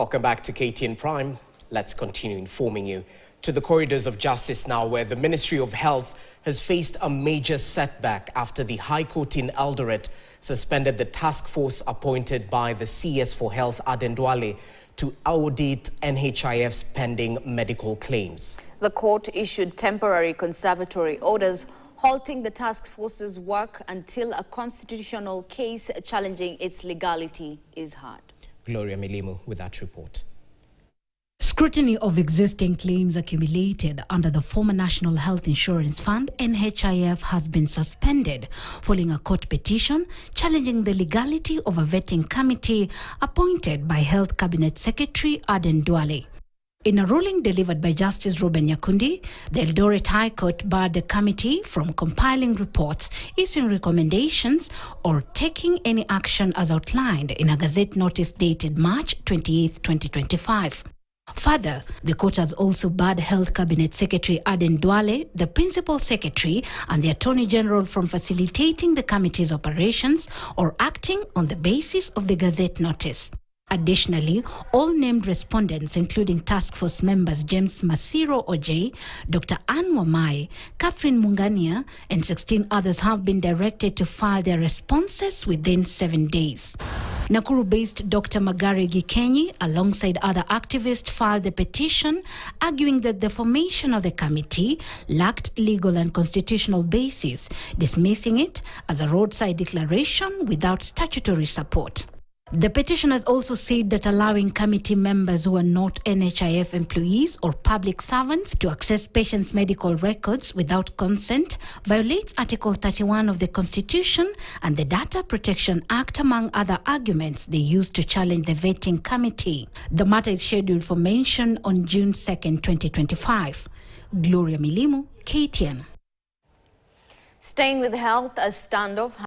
Welcome back to KTN Prime. Let's continue informing you. To the corridors of justice now, where the Ministry of Health has faced a major setback after the High Court in Eldoret suspended the task force appointed by the CS for Health Aden Duale to audit NHIF's pending medical claims. The court issued temporary conservatory orders halting the task force's work until a constitutional case challenging its legality is heard. Gloria Milimu with that report. Scrutiny of existing claims accumulated under the former National Health Insurance Fund, NHIF, has been suspended following a court petition challenging the legality of a vetting committee appointed by Health Cabinet Secretary Aden Duale. In a ruling delivered by Justice Ruben Nyakundi, the Eldoret High Court barred the committee from compiling reports, issuing recommendations, or taking any action as outlined in a Gazette notice dated March 28, 2025. Further, the court has also barred Health Cabinet Secretary Aden Duale, the Principal Secretary, and the Attorney General from facilitating the committee's operations or acting on the basis of the Gazette notice. Additionally, all named respondents, including task force members James Masiro Oj, Dr. Anne Wamai, Catherine Mungania, and 16 others, have been directed to file their responses within 7 days. Nakuru-based Dr. Magare Gikenyi, alongside other activists, filed the petition, arguing that the formation of the committee lacked legal and constitutional basis, dismissing it as a roadside declaration without statutory support. The petitioners also said that allowing committee members who are not NHIF employees or public servants to access patients' medical records without consent violates Article 31 of the Constitution and the Data Protection Act, among other arguments they used to challenge the vetting committee. The matter is scheduled for mention on June 2nd, 2025. Gloria Milimu, KTN. Staying with health, a standoff